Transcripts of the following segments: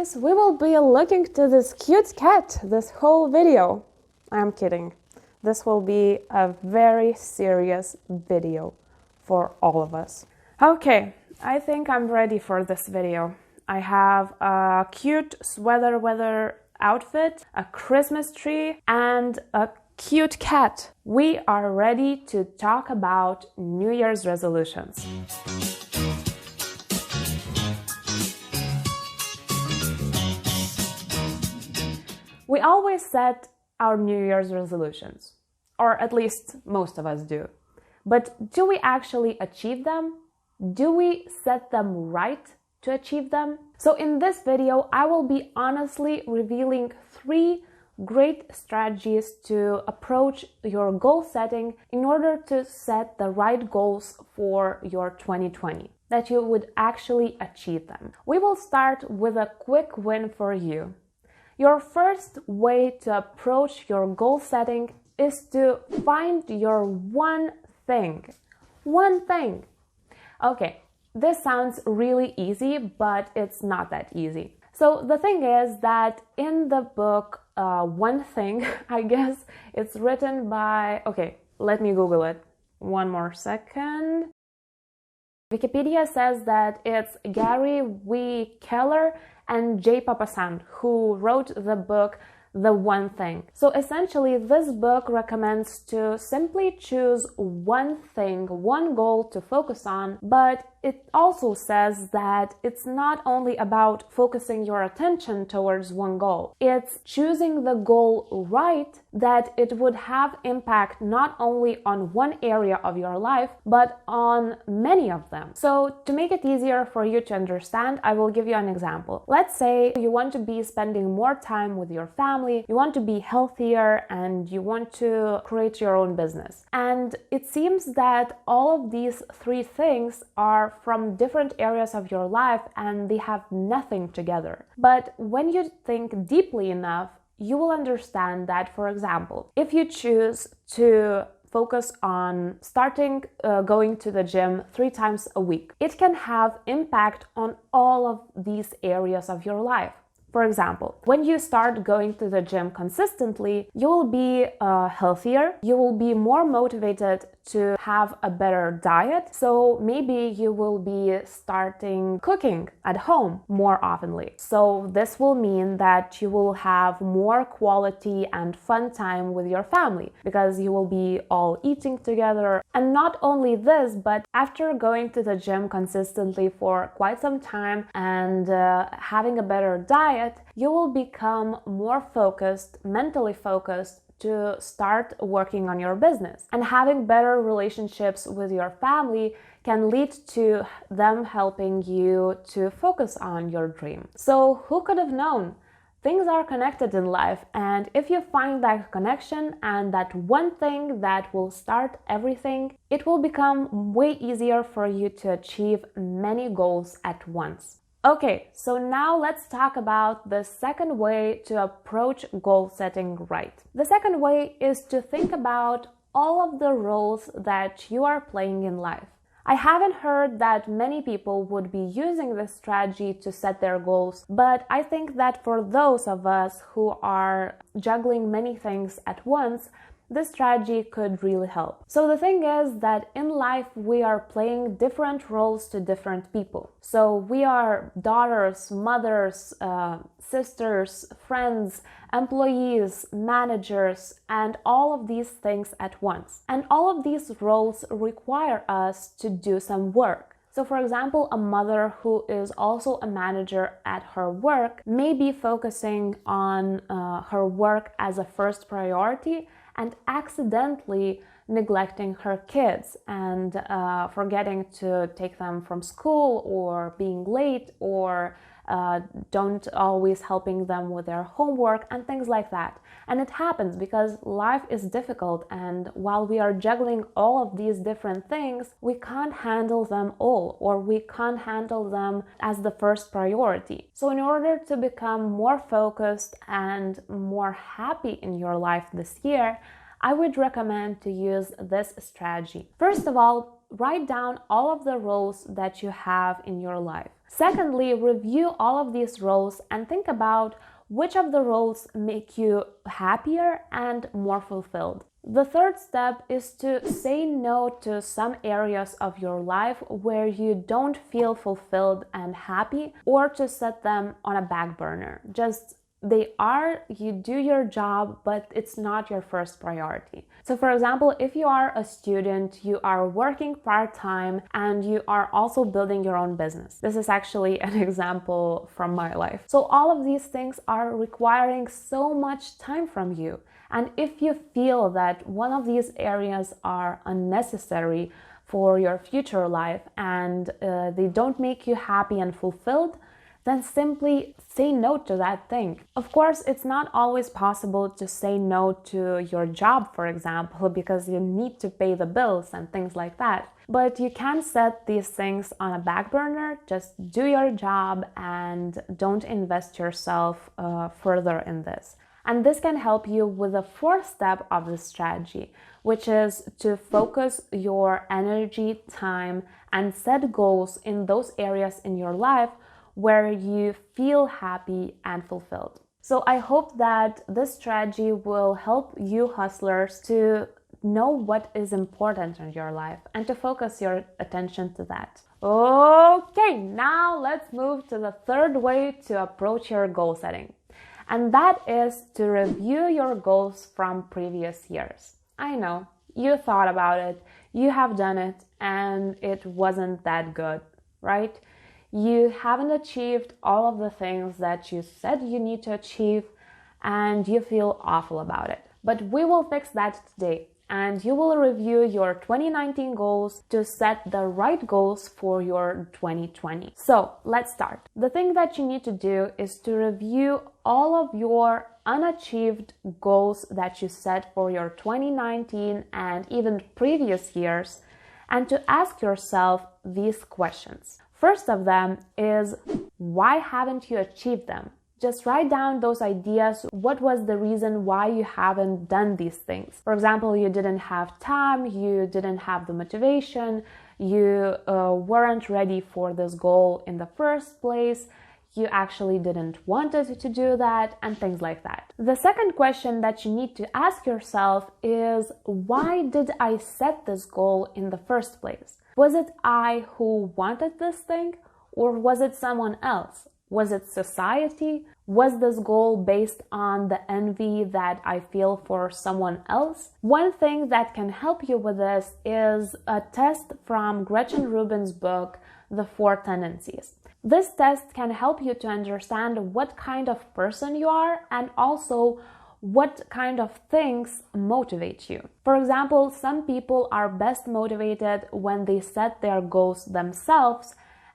guys, we will be looking to this cute cat this whole video. I'm kidding. This will be a very serious video for all of us. Okay, I think I'm ready for this video. I have a cute sweater weather outfit, a Christmas tree, and a cute cat. We are ready to talk about New Year's resolutions. We always set our New Year's resolutions, or at least most of us do. But do we actually achieve them? Do we set them right to achieve them? So in this video, I will be honestly revealing 3 great strategies to approach your goal setting in order to set the right goals for your 2020, that you would actually achieve them. We will start with a quick win for you. Your first way to approach your goal setting is to find your one thing. One thing. Okay, this sounds really easy, but it's not that easy. So the thing is that in the book, One Thing, I guess it's written by, okay, let me Google it. One more second. Wikipedia says that it's Gary V. Keller and Papasan who wrote the book The One Thing. So essentially, this book recommends to simply choose one thing, one goal to focus on, but it also says that it's not only about focusing your attention towards one goal. It's choosing the goal right, that it would have impact not only on one area of your life, but on many of them. So to make it easier for you to understand, I will give you an example. Let's say you want to be spending more time with your family, you want to be healthier, and you want to create your own business. And it seems that all of these 3 things are from different areas of your life and they have nothing together. But when you think deeply enough, you will understand that, for example, if you choose to focus on starting going to the gym 3 times a week, it can have impact on all of these areas of your life. For example, when you start going to the gym consistently, you will be healthier, you will be more motivated to have a better diet, so maybe you will be starting cooking at home more oftenly. So this will mean that you will have more quality and fun time with your family because you will be all eating together. And not only this, but after going to the gym consistently for quite some time and having a better diet, you will become more focused, mentally focused, to start working on your business. And having better relationships with your family can lead to them helping you to focus on your dream. So who could have known? Things are connected in life, and if you find that connection and that one thing that will start everything, it will become way easier for you to achieve many goals at once. Okay, so now let's talk about the second way to approach goal setting right. The second way is to think about all of the roles that you are playing in life. I haven't heard that many people would be using this strategy to set their goals, but I think that for those of us who are juggling many things at once, this strategy could really help. So the thing is that in life we are playing different roles to different people. So we are daughters, mothers, sisters, friends, employees, managers, and all of these things at once. And all of these roles require us to do some work. So for example, a mother who is also a manager at her work may be focusing on her work as a first priority and accidentally neglecting her kids and forgetting to take them from school, or being late, or don't always helping them with their homework and things like that. And it happens because life is difficult, and while we are juggling all of these different things, we can't handle them all, or we can't handle them as the first priority. So in order to become more focused and more happy in your life this year, I would recommend to use this strategy. First of all, write down all of the roles that you have in your life. Secondly, review all of these roles and think about which of the roles make you happier and more fulfilled. The third step is to say no to some areas of your life where you don't feel fulfilled and happy, or to set them on a back burner. You do your job, but it's not your first priority. So for example, if you are a student, you are working part-time, and you are also building your own business. This is actually an example from my life. So all of these things are requiring so much time from you. And if you feel that one of these areas are unnecessary for your future life and they don't make you happy and fulfilled, then simply say no to that thing. Of course, it's not always possible to say no to your job, for example, because you need to pay the bills and things like that. But you can set these things on a back burner, just do your job and don't invest yourself further in this. And this can help you with the fourth step of the strategy, which is to focus your energy, time, and set goals in those areas in your life where you feel happy and fulfilled. So I hope that this strategy will help you hustlers to know what is important in your life and to focus your attention to that. Okay, now let's move to the third way to approach your goal setting. And that is to review your goals from previous years. I know, you thought about it, you have done it, and it wasn't that good, right? You haven't achieved all of the things that you said you need to achieve, and you feel awful about it. But we will fix that today, and you will review your 2019 goals to set the right goals for your 2020. So let's start. The thing that you need to do is to review all of your unachieved goals that you set for your 2019 and even previous years, and to ask yourself these questions. First of them is, why haven't you achieved them? Just write down those ideas. What was the reason why you haven't done these things? For example, you didn't have time, you didn't have the motivation, you weren't ready for this goal in the first place, you actually didn't want it to do that, and things like that. The second question that you need to ask yourself is, why did I set this goal in the first place? Was it I who wanted this thing, or was it someone else? Was it society? Was this goal based on the envy that I feel for someone else? One thing that can help you with this is a test from Gretchen Rubin's book, The 4 Tendencies. This test can help you to understand what kind of person you are and also what kind of things motivate you. For example, some people are best motivated when they set their goals themselves,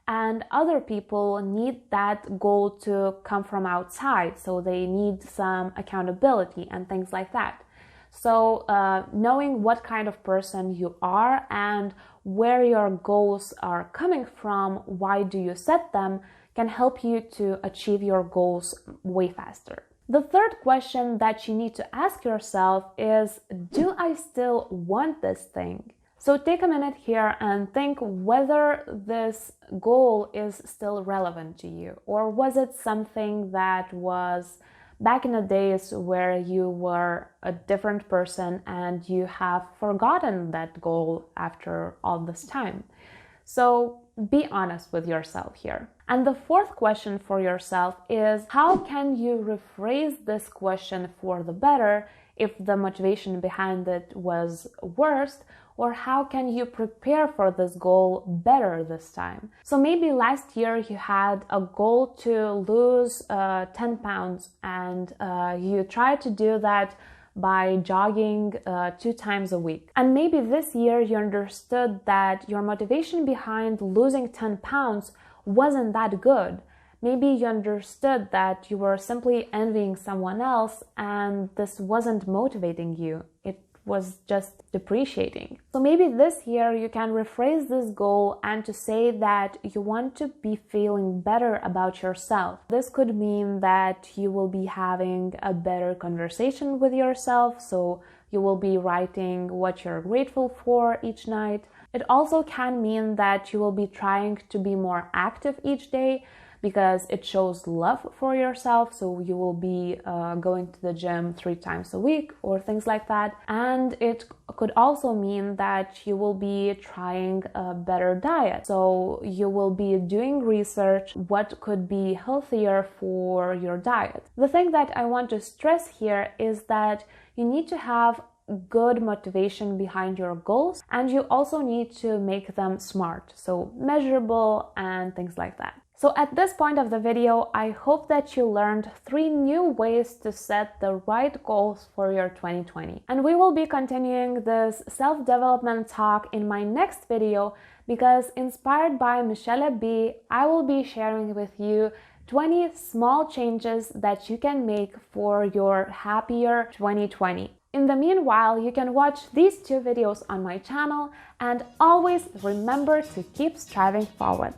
and other people need that goal to come from outside, so they need some accountability and things like that. So knowing what kind of person you are and where your goals are coming from, why do you set them, can help you to achieve your goals way faster. The third question that you need to ask yourself is, do I still want this thing? So take a minute here and think whether this goal is still relevant to you, or was it something that was back in the days where you were a different person and you have forgotten that goal after all this time. So be honest with yourself here. And the fourth question for yourself is, how can you rephrase this question for the better if the motivation behind it was worst? Or how can you prepare for this goal better this time? So maybe last year you had a goal to lose 10 pounds and you tried to do that by jogging 2 times a week. And maybe this year you understood that your motivation behind losing 10 pounds wasn't that good. Maybe you understood that you were simply envying someone else and this wasn't motivating you. It was just depreciating. So maybe this year you can rephrase this goal and to say that you want to be feeling better about yourself. This could mean that you will be having a better conversation with yourself, so you will be writing what you're grateful for each night. It also can mean that you will be trying to be more active each day because it shows love for yourself. So you will be going to the gym 3 times a week or things like that. And it could also mean that you will be trying a better diet. So you will be doing research what could be healthier for your diet. The thing that I want to stress here is that you need to have good motivation behind your goals, and you also need to make them smart, so measurable and things like that. So at this point of the video, I hope that you learned 3 new ways to set the right goals for your 2020. And we will be continuing this self-development talk in my next video because, inspired by Michelle B, I will be sharing with you 20 small changes that you can make for your happier 2020. In the meanwhile, you can watch these 2 videos on my channel, and always remember to keep striving forward.